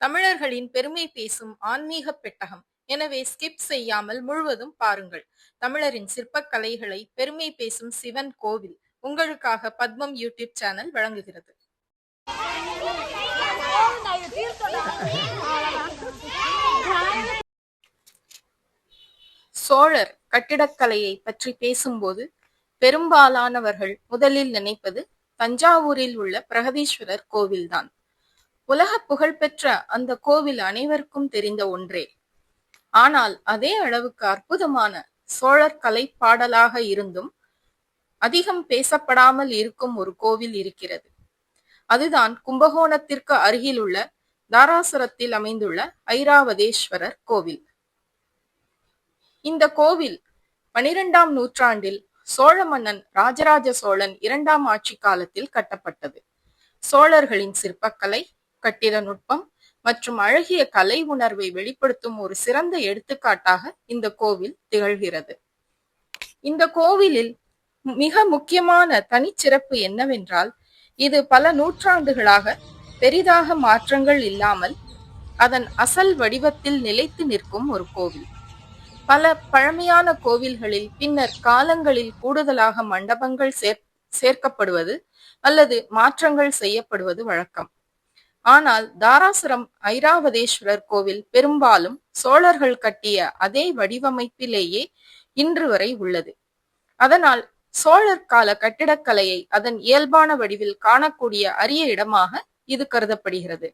தமிழர்களின் பெருமை பேசும் ஆன்மீக பெட்டகம். எனவே ஸ்கிப் செய்யாமல் முழுவதும் பாருங்கள். தமிழரின் சிற்பக்கலைகளை பெருமை பேசும் சிவன் கோவில் உங்களுக்காக பத்மம் யூடியூப் சேனல் வழங்குகிறது. சோழர் கட்டிடக்கலையை பற்றி பேசும்போது பெரும்பாலானவர்கள் முதலில் நினைப்பது தஞ்சாவூரில் உள்ள பிரகதீஸ்வரர் கோவில்தான். உலக புகழ்பெற்ற அந்த கோவில் அனைவருக்கும் தெரிந்த ஒன்றே. ஆனால் அதே அளவுக்கு அற்புதமான சோழர் கலை பாடலாக இருந்தும் அதிகம் பேசப்படாமல் இருக்கும் ஒரு கோவில் இருக்கிறது. அதுதான் கும்பகோணத்திற்கு அருகில் உள்ள தாராசுரத்தில் அமைந்துள்ள ஐராவதேஸ்வரர் கோவில். இந்த கோவில் 12ஆம் நூற்றாண்டில் சோழ மன்னன் ராஜராஜ சோழன் 2ஆம் ஆட்சி காலத்தில் கட்டப்பட்டது. சோழர்களின் சிற்பக்கலை, கட்டிட நுட்பம் மற்றும் அழகிய கலை உணர்வை வெளிப்படுத்தும் ஒரு சிறந்த எடுத்துக்காட்டாக இந்த கோவில் திகழ்கிறது. இந்த கோவிலில் மிக முக்கியமான தனிச்சிறப்பு என்னவென்றால், இது பல நூற்றாண்டுகளாக பெரிதாக மாற்றங்கள் இல்லாமல் அதன் அசல் வடிவத்தில் நிலைத்து நிற்கும் ஒரு கோவில். பல பழமையான கோவில்களில் பின்னர் காலங்களில் கூடுதலாக மண்டபங்கள் சேர்க்கப்படுவது அல்லது மாற்றங்கள் செய்யப்படுவது வழக்கம். ஆனால் தாராசுரம் ஐராவதேஸ்வரர் கோவில் பெரும்பாலும் சோழர்கள் கட்டிய அதே வடிவமைப்பிலேயே இன்று வரை உள்ளது. அதனால் சோழர் கால கட்டிடக்கலையை அதன் இயல்பான வடிவில் காணக்கூடிய அரிய இடமாக இது கருதப்படுகிறது.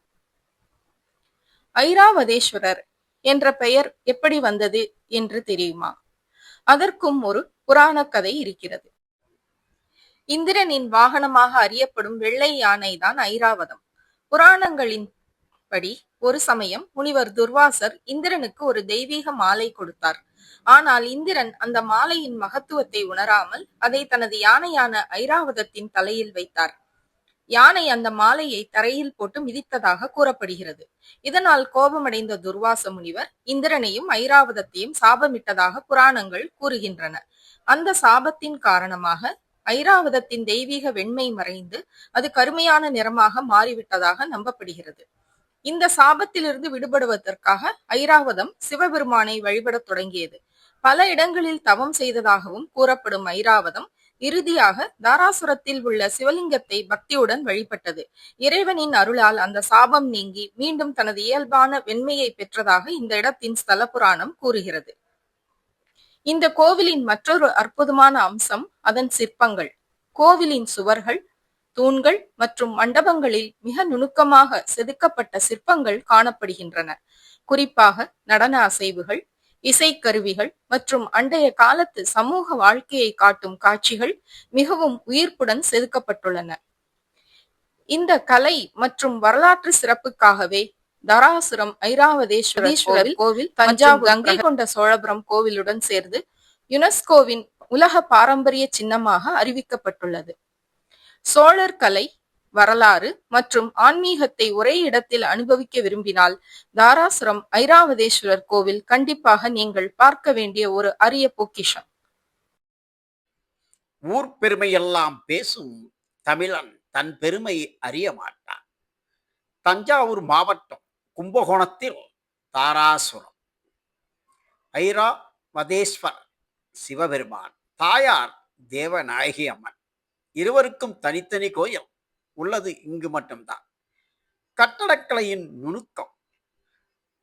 ஐராவதேஸ்வரர் என்ற பெயர் எப்படி வந்தது என்று தெரியுமா? அதற்கும் ஒரு புராண கதை இருக்கிறது. இந்திரனின் வாகனமாக அறியப்படும் வெள்ளை யானை தான் ஐராவதம். புராணங்களின் படி ஒரு சமயம் முனிவர் துர்வாசர் இந்திரனுக்கு ஒரு தெய்வீக மாலை கொடுத்தார். ஆனால் இந்திரன் அந்த மாலையின் மகத்துவத்தை உணராமல் அதை தனது யானையான ஐராவதத்தின் தலையில் வைத்தார். யானை அந்த மாலையை தரையில் போட்டு மிதித்ததாக கூறப்படுகிறது. இதனால் கோபமடைந்த துர்வாச முனிவர் இந்திரனையும் ஐராவதத்தையும் சாபமிட்டதாக புராணங்கள் கூறுகின்றன. அந்த சாபத்தின் காரணமாக ஐராவதத்தின் தெய்வீக வெண்மை மறைந்து அது கருமையான நிறமாக மாறிவிட்டதாக நம்பப்படுகிறது. இந்த சாபத்திலிருந்து விடுபடுவதற்காக ஐராவதம் சிவபெருமானை வழிபடத் தொடங்கியது. பல இடங்களில் தவம் செய்ததாகவும் கூறப்படும் ஐராவதம் இறுதியாக தாராசுரத்தில் உள்ள சிவலிங்கத்தை பக்தியுடன் வழிபட்டது. இறைவனின் அருளால் அந்த சாபம் நீங்கி மீண்டும் தனது இயல்பான வெண்மையை பெற்றதாக இந்த இடத்தின் ஸ்தல புராணம் கூறுகிறது. இந்த கோவிலின் மற்றொரு அற்புதமான அம்சம் அதன் சிற்பங்கள். கோவிலின் சுவர்கள், தூண்கள் மற்றும் மண்டபங்களில் மிக நுணுக்கமாக செதுக்கப்பட்ட சிற்பங்கள் காணப்படுகின்றன. குறிப்பாக நடன அசைவுகள், இசைக்கருவிகள் மற்றும் அண்டைய காலத்து சமூக வாழ்க்கையை காட்டும் காட்சிகள் மிகவும் உயிர்ப்புடன் செதுக்கப்பட்டுள்ளன. இந்த கலை மற்றும் வரலாற்று சிறப்புக்காகவே தாராசுரம் ஐராவதேஸ்வரர் கோவில், தஞ்சாவூர் கங்கை கொண்ட சோழபுரம் கோவிலுடன் சேர்ந்து யுனெஸ்கோவின் உலக பாரம்பரிய சின்னமாக அறிவிக்கப்பட்டுள்ளது. சோழர் கலை, வரலாறு மற்றும் ஆன்மீகத்தை ஒரே இடத்தில் அனுபவிக்க விரும்பினால் தாராசுரம் ஐராவதேஸ்வரர் கோவில் கண்டிப்பாக நீங்கள் பார்க்க வேண்டிய ஒரு அரிய பொக்கிஷம். ஊர் பெருமையெல்லாம் பேசும் தமிழன் தன் பெருமை அறிய மாட்டான். தஞ்சாவூர் மாவட்டம் கும்பகோணத்தில் தாராசுரம் ஐராவதேஸ்வர் சிவபெருமான், தாயார் தேவநாயகி அம்மன் இருவருக்கும் தனித்தனி கோயில் உள்ளது இங்கு மட்டும்தான். கட்டடக்கலையின் நுணுக்கம்,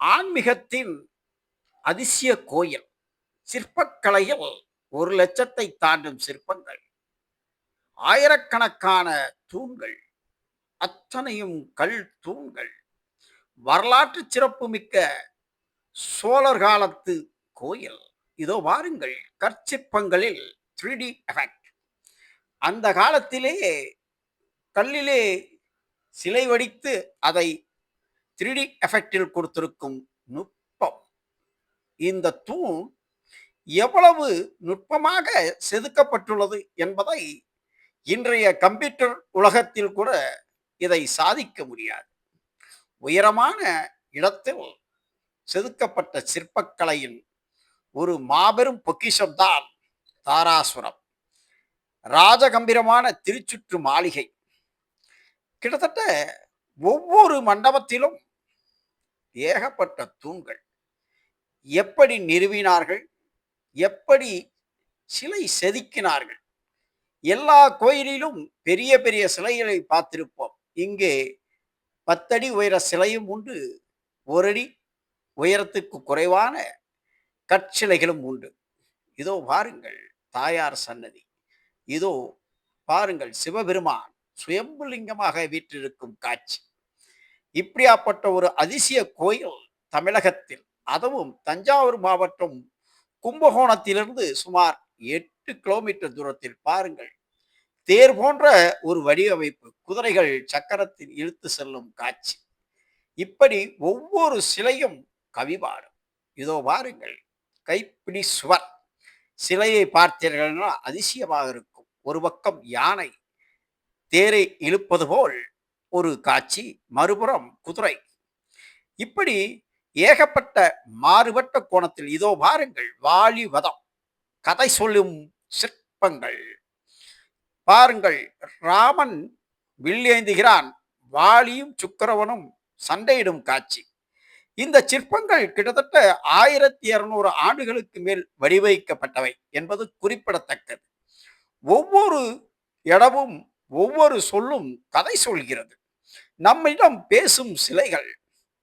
ஆன்மீகத்தின் அதிசய கோயில், சிற்பக்கலையில் 1 லட்சத்தை தாண்டும் சிற்பங்கள், ஆயிரக்கணக்கான தூண்கள், அத்தனையும் கல் தூண்கள், வரலாற்று சிறப்புமிக்க சோழர் காலத்து கோயில். இதோ வாருங்கள், கற்சிற்பங்களில் 3D எஃபெக்ட். அந்த காலத்திலே கல்லிலே சிலை வடித்து அதை 3D எஃபெக்டில் கொடுத்திருக்கும் நுட்பம். இந்த தூண் எவ்வளவு நுட்பமாக செதுக்கப்பட்டுள்ளது என்பதை இன்றைய கம்ப்யூட்டர் உலகத்தில் கூட இதை சாதிக்க முடியாது. உயரமான இடத்தில் செதுக்கப்பட்ட சிற்பக்கலையின் ஒரு மாபெரும் பொக்கிஷம்தான் தாராசுரம். ராஜகம்பீரமான திருச்சுற்று மாளிகை. கிட்டத்தட்ட ஒவ்வொரு மண்டபத்திலும் ஏகப்பட்ட தூண்கள். எப்படி நிறுவினார்கள்? எப்படி சிலை செதுக்கினார்கள்? எல்லா கோயிலிலும் பெரிய பெரிய சிலைகளை பார்த்திருப்போம். இங்கே 10 அடி உயர சிலையும் உண்டு. 1 அடி உயரத்துக்கு குறைவான கற்சிலைகளும் உண்டு. இதோ பாருங்கள் தாயார் சன்னதி. இதோ பாருங்கள் சிவபெருமான் சுயம்புலிங்கமாக வீற்றிருக்கும் காட்சி. இப்படியாப்பட்ட ஒரு அதிசய கோயில் தமிழகத்தில், அதுவும் தஞ்சாவூர் மாவட்டம் கும்பகோணத்திலிருந்து சுமார் 8 கிலோமீட்டர் தூரத்தில் பாருங்கள். தேர் போன்ற ஒரு வடிவமைப்பு, குதிரைகள் சக்கரத்தில் இழுத்து செல்லும் காட்சி. இப்படி ஒவ்வொரு சிலையும் கவிபாடும். இதோ பாருங்கள் கைப்பிடி சுவர் சிலையை பார்த்தீர்கள்னா அதிசயமாக இருக்கும். ஒரு பக்கம் யானை தேரை இழுப்பது போல் ஒரு காட்சி, மறுபுறம் குதிரை. இப்படி ஏகப்பட்ட மாறுபட்ட கோணத்தில் இதோ பாருங்கள் வாலி வதம், கதை சொல்லும் சிற்பங்கள். பாருங்கள் ராமன் வில்லேந்துகிறான், வாலியும் சுக்கிரவனும் சண்டையிடும் காட்சி. இந்த சிற்பங்கள் கிட்டத்தட்ட 1200 ஆண்டுகளுக்கு மேல் வடிவமைக்கப்பட்டவை என்பது குறிப்பிடத்தக்கது. ஒவ்வொரு இடமும் ஒவ்வொரு சொல்லும் கதை சொல்கிறது. நம்மிடம் பேசும் சிலைகள்,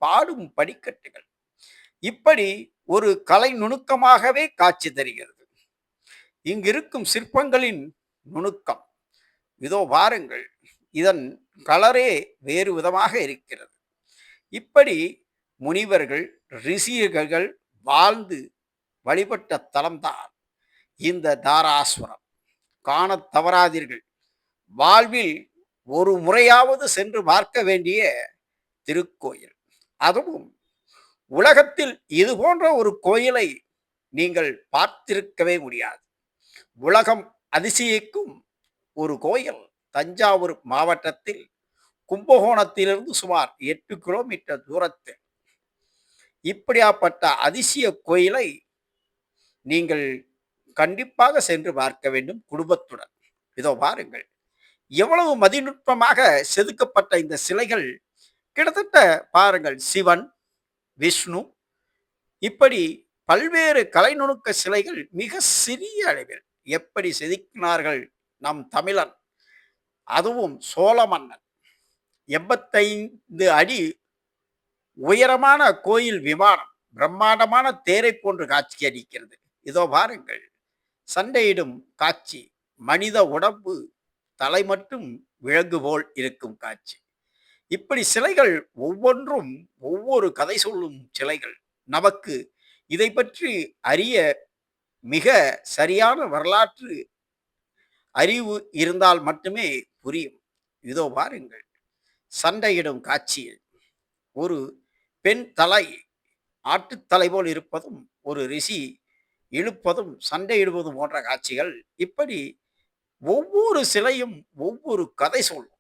பாடும் படிக்கட்டுகள், இப்படி ஒரு கலை நுணுக்கமாகவே காட்சி தருகிறது. இங்கிருக்கும் சிற்பங்களின் நுணுக்கம் இதோ பாருங்கள். இதன் கலரே வேறு விதமாக இருக்கிறது. இப்படி முனிவர்கள் ரிஷிகள் வாழ்ந்து வழிபட்ட தலம்தான் இந்த தாராசுரம். காணத் தவறாதீர்கள். வாழ்வில் ஒரு முறையாவது சென்று பார்க்க வேண்டிய திருக்கோயில். அதுவும் உலகத்தில் இது போன்ற ஒரு கோயிலை நீங்கள் பார்த்திருக்கவே முடியாது. உலகம் அதிசயிக்கும் ஒரு கோயில் தஞ்சாவூர் மாவட்டத்தில் கும்பகோணத்திலிருந்து சுமார் 8 கிலோமீட்டர் தூரத்தில். இப்படியாப்பட்ட அதிசய கோயிலை நீங்கள் கண்டிப்பாக சென்று பார்க்க வேண்டும் குடும்பத்துடன். இதோ பாருங்கள் எவ்வளவு மதிநுட்பமாக செதுக்கப்பட்ட இந்த சிலைகள். கிட்டத்தட்ட பாருங்கள் சிவன், விஷ்ணு, இப்படி பல்வேறு கலைநுணுக்க சிலைகள் மிக சிறிய அளவில் எப்படி செதுக்கினார்கள் நம் தமிழன். அதுவும் சோழ மன்னன் 85 அடி உயரமான கோயில் விமானம் பிரம்மாண்டமான தேரை போன்று காட்சி அளிக்கிறது. இதோ பாருங்கள் சண்டையிடும் காட்சி. மனித உடம்பு, தலை மட்டும் விலங்கு போல் இருக்கும் காட்சி. இப்படி சிலைகள் ஒவ்வொன்றும் ஒவ்வொரு கதை சொல்லும் சிலைகள். நமக்கு இதை பற்றி அறிய மிக சரியான வரலாற்று அறிவு இருந்தால் மட்டுமே புரியும். இதோ பாருங்கள் சண்டையிடும் காட்சியில் ஒரு பெண் தலை ஆட்டுத்தலை போல் இருப்பதும், ஒரு ரிஷி இழுப்பதும், சண்டையிடுவதும் போன்ற காட்சிகள். இப்படி ஒவ்வொரு சிலையும் ஒவ்வொரு கதை சொல்லும்,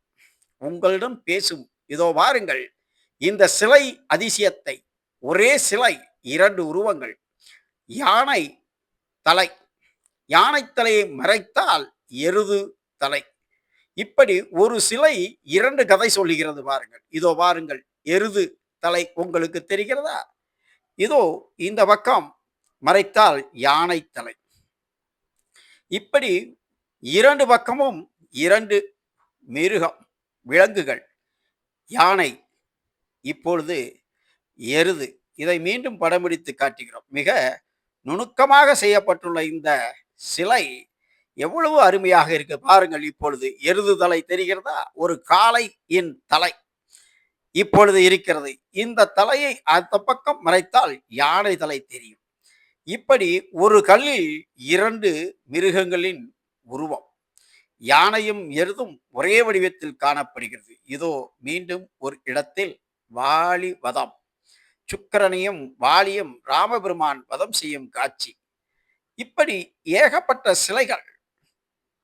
உங்களிடம் பேசும். இதோ பாருங்கள் இந்த சிலை அதிசயத்தை. ஒரே சிலை 2 உருவங்கள். யானை தலை, யானை தலையை மறைத்தால் எருது தலை. இப்படி ஒரு சிலை 2 கதை சொல்லுகிறது பாருங்கள். இதோ பாருங்கள் எருது தலை உங்களுக்கு தெரிகிறதா? இதோ இந்த பக்கம் மறைத்தால் யானை தலை. இப்படி 2 பக்கமும் 2 மிருகம், விலங்குகள். யானை, இப்பொழுது எருது. இதை மீண்டும் படம்பிடித்து காட்டுகிறோம். மிக நுணுக்கமாக செய்யப்பட்டுள்ள இந்த சிலை எவ்வளவு அருமையாக இருக்கு பாருங்கள். இப்பொழுது எருது தலை தெரிகிறதா? ஒரு காளையின் தலை இப்பொழுது இருக்கிறது. இந்த தலையை அந்த பக்கம் மறைத்தால் யானை தலை தெரியும். இப்படி ஒரு கல்லில் 2 மிருகங்களின் உருவம், யானையும் எருதும் ஒரே வடிவத்தில் காணப்படுகிறது. இதோ மீண்டும் ஒரு இடத்தில் வாலி வதம், சுக்கிரனையும் வாலியும் ராமபெருமான் வதம் செய்யும் காட்சி. இப்படி ஏகப்பட்ட சிலைகள்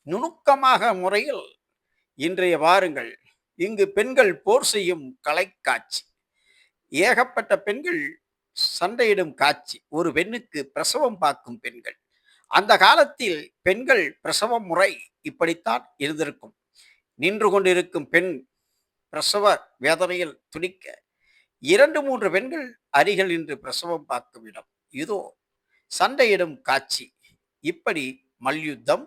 நுணுக்கமாக முறையில். இன்றைய வாருங்கள் இங்கு பெண்கள் போர் செய்யும் கலைக்காட்சி. ஏகப்பட்ட பெண்கள் சண்டையிடும் காட்சி. ஒரு பெண்ணுக்கு பிரசவம் பார்க்கும் பெண்கள். அந்த காலத்தில் பெண்கள் பிரசவ முறை இப்படித்தான் இருந்திருக்கும். நின்று கொண்டிருக்கும் பெண் பிரசவ வேதனையில் துடிக்க, 2, 3 பெண்கள் அருகில் நின்று பிரசவம் பார்க்கும் இடம். இதோ சண்டையிடும் காட்சி. இப்படி மல்யுத்தம்,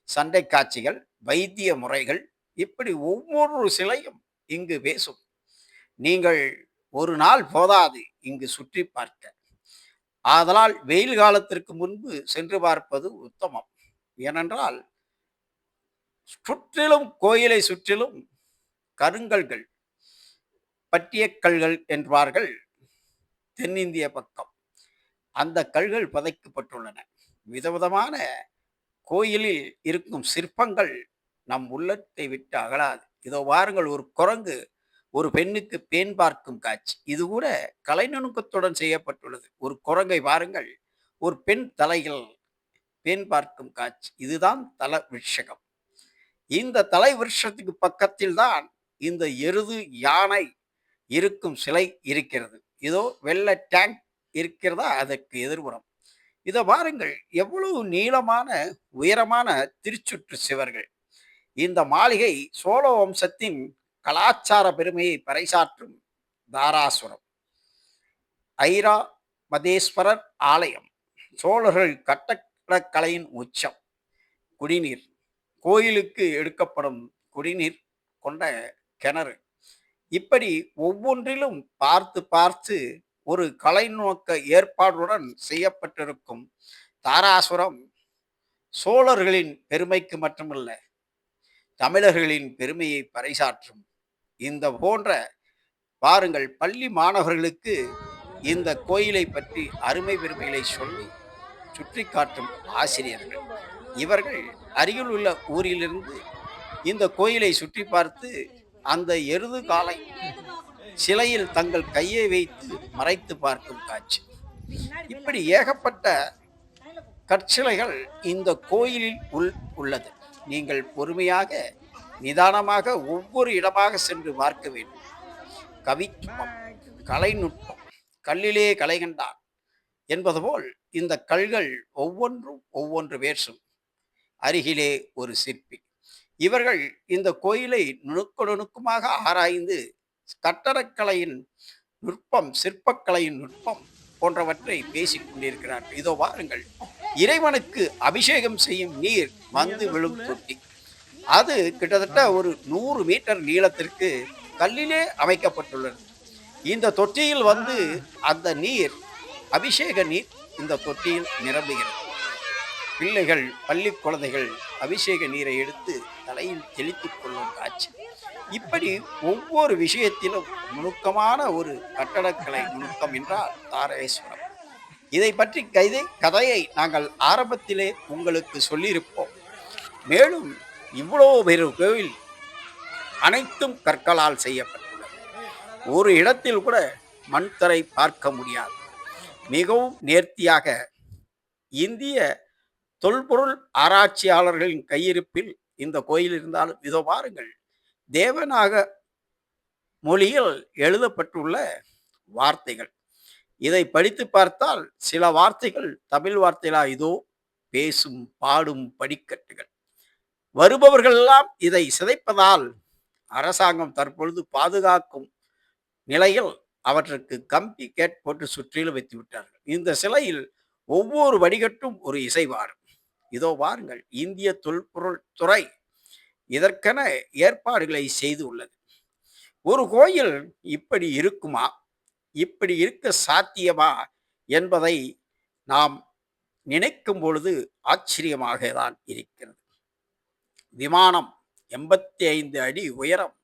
சண்டை காட்சிகள், வைத்திய முறைகள், இப்படி ஒவ்வொரு சிலையும் இங்கு பேசும். நீங்கள் ஒரு நாள் போதாது இங்கு சுற்றி பார்க்க. ஆதலால் வெயில் காலத்திற்கு முன்பு சென்று பார்ப்பது உத்தமம். ஏனென்றால் சுற்றிலும் கோயிலை சுற்றிலும் கருங்கல்கள், பட்டியக்கல்கள் என்பார்கள் தென்னிந்திய பக்கம். அந்த கல்கள் புதைக்கப்பட்டுள்ளன. விதவிதமான கோயிலில் இருக்கும் சிற்பங்கள் நம் உள்ளத்தை விட்டு அகலாது. இதோ பாருங்கள், ஒரு குரங்கு ஒரு பெண்ணுக்கு பேன் பார்க்கும் காட்சி. இது கூட கலை நுணுக்கத்துடன் செய்யப்பட்டுள்ளது. ஒரு குரங்கை பாருங்கள், ஒரு பெண் தலையில் பேன் பார்க்கும் காட்சி. இதுதான் தல விருட்சகம். இந்த தலை விருட்சத்துக்கு பக்கத்தில் தான் இந்த எருது, யானை இருக்கும் சிலை இருக்கிறது. இதோ வெள்ளை டேங்க் இருக்கிறதா, அதற்கு எதிர்புறம். இதை பாருங்கள், எவ்வளவு நீளமான உயரமான திருச்சுற்று சுவர்கள். இந்த மாளிகை சோழ வம்சத்தின் கலாச்சார பெருமையை பறைசாற்றும் தாராசுரம். ஐராவதேஸ்வரர் ஆலயம். சோழர்கள் கட்டடக்கலையின் உச்சம். குடிநீர், கோயிலுக்கு எடுக்கப்படும் குடிநீர் கொண்ட கிணறு. இப்படி ஒவ்வொன்றிலும் பார்த்து பார்த்து ஒரு கலைநோக்க ஏற்பாடுடன் செய்யப்பட்டிருக்கும் தாராசுரம் சோழர்களின் பெருமைக்கு மட்டுமல்ல, தமிழர்களின் பெருமையை பறைசாற்றும். இந்த போன்ற பாருங்கள், பள்ளி மாணவர்களுக்கு இந்த கோயிலை பற்றி அருமை பெருமைகளை சொல்லி சுற்றி காட்டும் ஆசிரியர்கள். இவர்கள் அருகில் உள்ள ஊரிலிருந்து இந்த கோயிலை சுற்றி பார்த்து அந்த எருது காலை சிலையில் தங்கள் கையை வைத்து மறைத்து பார்க்கும் காட்சி. இப்படி ஏகப்பட்ட கற்சிலைகள் இந்த கோயிலில் உள்ளது. நீங்கள் பொறுமையாக நிதானமாக ஒவ்வொரு இடமாக சென்று பார்க்க வேண்டும். கவித்துவம், கலைநுட்பம், கல்லிலே கலை கண்டான் என்பது போல் இந்த கல்கள் ஒவ்வொன்றும் ஒவ்வொன்று பேசும். அருகிலே ஒரு சிற்பி. இவர்கள் இந்த கோயிலை நுணுக்க நுணுக்கமாக ஆராய்ந்து கட்டடக்கலையின் நுட்பம், சிற்பக்கலையின் நுட்பம் போன்றவற்றை பேசிக் கொண்டிருக்கிறார்கள். இதோ பாருங்கள், இறைவனுக்கு அபிஷேகம் செய்யும் நீர் வந்து விழும் தொட்டி. அது கிட்டத்தட்ட ஒரு 100 மீட்டர் நீளத்திற்கு கல்லிலே அமைக்கப்பட்டுள்ளது. இந்த தொட்டியில் வந்து அந்த நீர், அபிஷேக நீர் இந்த தொட்டியில் நிரம்புகிறது. பிள்ளைகள், பள்ளி குழந்தைகள் அபிஷேக நீரை எடுத்து தலையில் தெளித்துக் கொள்ளும் காட்சி. இப்படி ஒவ்வொரு விஷயத்திலும் நுணுக்கமான ஒரு கட்டடக்கலை நுணுக்கம் என்றால் தாரேஸ்வரம். இதை பற்றி கதையை நாங்கள் ஆரம்பத்திலே உங்களுக்கு சொல்லியிருப்போம். மேலும் இவ்வளவு பெரிய கோவில் அனைத்தும் கற்களால் செய்யப்பட்டுள்ளது. ஒரு இடத்தில் கூட மண் தரை பார்க்க முடியாது. மிகவும் நேர்த்தியாக இந்திய தொல்பொருள் ஆராய்ச்சியாளர்களின் கையிருப்பில் இந்த கோயில் இருந்தாலும் இதோ பாருங்கள், தேவநாக மொழியில் எழுதப்பட்டுள்ள வார்த்தைகள். இதை படித்து பார்த்தால் சில வார்த்தைகள் தமிழ் வார்த்தைகளா இதோ பேசும், பாடும் படிக்கட்டுகள். வருபவர்கள் எல்லாம் இதை சிதைப்பதால் அரசாங்கம் தற்பொழுது பாதுகாக்கும் நிலையில் அவற்றுக்கு கம்பி கேட் போட்டு சுற்றிலும் வைத்து விட்டார்கள். இந்த சிலையில் ஒவ்வொரு வடிகட்டும் ஒரு இசைவாடும். இதோ பாருங்கள், இந்திய தொல்பொருள் துறை இதற்கென ஏற்பாடுகளை செய்து உள்ளது. ஒரு கோயில் இப்படி இருக்குமா, இப்படி இருக்க சாத்தியமா என்பதை நாம் நினைக்கும் பொழுது ஆச்சரியமாக தான் இருக்கிறது. விமானம் 85 அடி உயரம்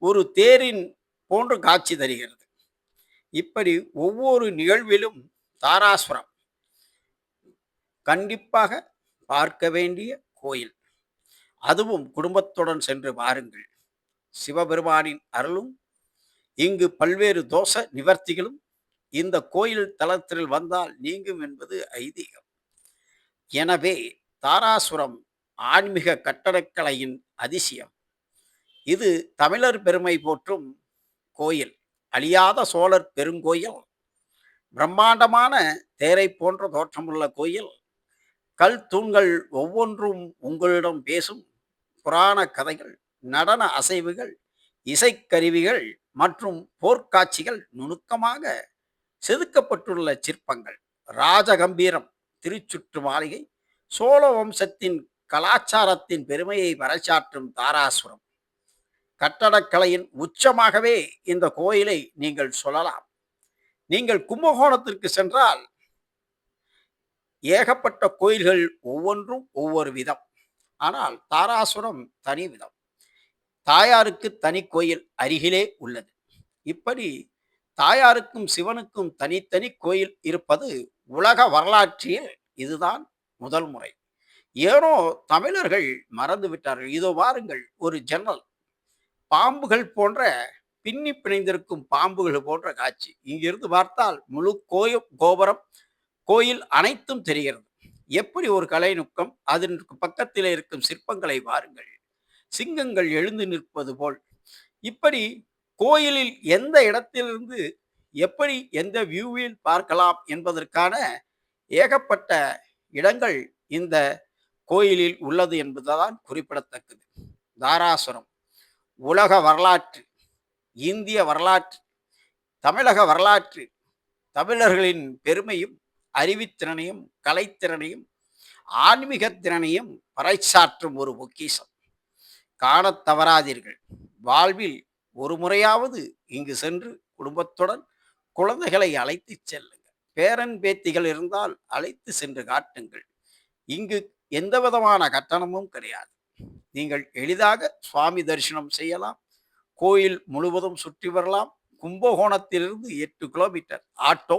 ஒரு தேரின் போன்று காட்சி தருகிறது. இப்படி ஒவ்வொரு நிகழ்விலும் தாராசுரம் கண்டிப்பாக பார்க்க வேண்டிய கோயில். அதுவும் குடும்பத்துடன் சென்று பாருங்கள். சிவபெருமானின் அருளும் இங்கு பல்வேறு தோஷ நிவர்த்திகளும் இந்த கோயில் தலத்தில் வந்தால் நீங்கும் என்பது ஐதீகம். எனவே தாராசுரம் ஆன்மீக கட்டடக்கலையின் அதிசயம். இது தமிழர் பெருமை போற்றும் கோயில். அழியாத சோழர் பெருங்கோயில். பிரம்மாண்டமான தேரை போன்ற தோற்றமுள்ள கோயில். கல் தூண்கள் ஒவ்வொன்றும் உங்களிடம் பேசும். புராண கதைகள், நடன அசைவுகள், இசைக்கருவிகள் மற்றும் போர்க்காட்சிகள் நுணுக்கமாக செதுக்கப்பட்டுள்ள சிற்பங்கள். ராஜகம்பீரம், திருச்சுற்று மாளிகை, சோழ வம்சத்தின் கலாச்சாரத்தின் பெருமையை பறைசாற்றும் தாராசுரம். கட்டடக்கலையின் உச்சமாகவே இந்த கோயிலை நீங்கள் சொல்லலாம். நீங்கள் கும்பகோணத்திற்கு சென்றால் ஏகப்பட்ட கோயில்கள், ஒவ்வொன்றும் ஒவ்வொரு விதம். ஆனால் தாராசுரம் தனி விதம். தாயாருக்கு தனி கோயில் அருகிலே உள்ளது. இப்படி தாயாருக்கும் சிவனுக்கும் தனித்தனி கோயில் இருப்பது உலக வரலாற்றில் இதுதான் முதல் முறை. ஏனோ தமிழர்கள் மறந்து விட்டார்கள். இதோ வாருங்கள், ஒரு ஜன்னல், பாம்புகள் போன்ற, பின்னி பிணைந்திருக்கும் பாம்புகள் போன்ற காட்சி. இங்கிருந்து பார்த்தால் முழு கோபுரம், கோயில் அனைத்தும் தெரிகிறது. எப்படி ஒரு கலை நுட்பம்! அதற்கு பக்கத்தில் இருக்கும் சிற்பங்களை பாருங்கள், சிங்கங்கள் எழுந்து நிற்பது போல். இப்படி கோயிலில் எந்த இடத்திலிருந்து எப்படி எந்த வியூவில் பார்க்கலாம் என்பதற்கான ஏகப்பட்ட இடங்கள் இந்த கோயிலில் உள்ளது என்பதுதான் குறிப்பிடத்தக்கது. தாராசுரம் உலக வரலாற்று, இந்திய வரலாற்று, தமிழக வரலாற்று, தமிழர்களின் பெருமையும் அறிவுத்திறனையும் கலைத்திறனையும் ஆன்மீக திறனையும் பறைசாற்றும் ஒரு பொக்கிஷம். காணத் தவறாதீர்கள். வாழ்வில் ஒரு முறையாவது இங்கு சென்று குடும்பத்துடன் குழந்தைகளை அழைத்து செல்லுங்கள். பேரன் பேத்திகள் இருந்தால் அழைத்து சென்று காட்டுங்கள். இங்கு எந்த விதமான கட்டணமும் கிடையாது. நீங்கள் எளிதாக சுவாமி தரிசனம் செய்யலாம். கோயில் முழுவதும் சுற்றி வரலாம். கும்பகோணத்திலிருந்து 8 கிலோமீட்டர். ஆட்டோ,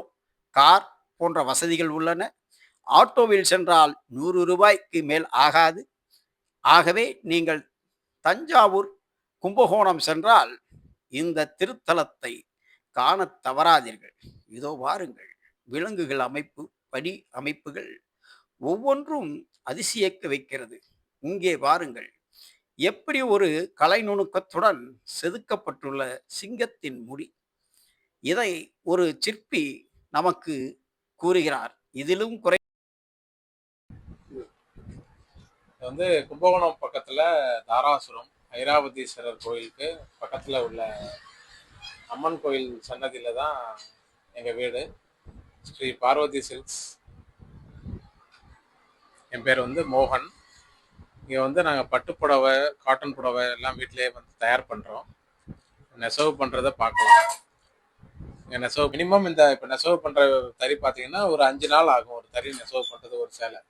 கார் போன்ற வசதிகள் உள்ளன. ஆட்டோவில் சென்றால் 100 ரூபாய்க்கு மேல் ஆகாது. ஆகவே நீங்கள் தஞ்சாவூர், கும்பகோணம் சென்றால் இந்த திருத்தலத்தை காணத் தவறாதீர்கள். இதோ வாருங்கள், விலங்குகள் அமைப்பு, படி அமைப்புகள் ஒவ்வொன்றும் அதிசயிக்க வைக்கிறது. இங்கே பாருங்கள், எப்படி ஒரு கலை நுணுக்கத்துடன் செதுக்கப்பட்டுள்ள சிங்கத்தின் முடி. இதை ஒரு சிற்பி நமக்கு கூறுகிறார். இதிலும் குறை வந்து கும்பகோணம் பக்கத்துல தாராசுரம் ஐராவதீஸ்வரர் கோயிலுக்கு பக்கத்துல உள்ள அம்மன் கோயில் சன்னதியில தான் எங்க வீடு. ஸ்ரீ பார்வதி சில்க்ஸ். என் பேர் வந்து மோகன். இங்க வந்து நாங்க பட்டு புடவை, காட்டன் புடவை எல்லாம் வீட்டிலேயே வந்து தயார் பண்றோம். நெசவு பண்றதை பார்க்கலாம். நெசவு மினிமம் இந்த இப்போ நெசவு பண்ற தறி பார்த்தீங்கன்னா ஒரு 5 நாள் ஆகும். ஒரு தறி நெசவு பண்றது, ஒரு சேலை.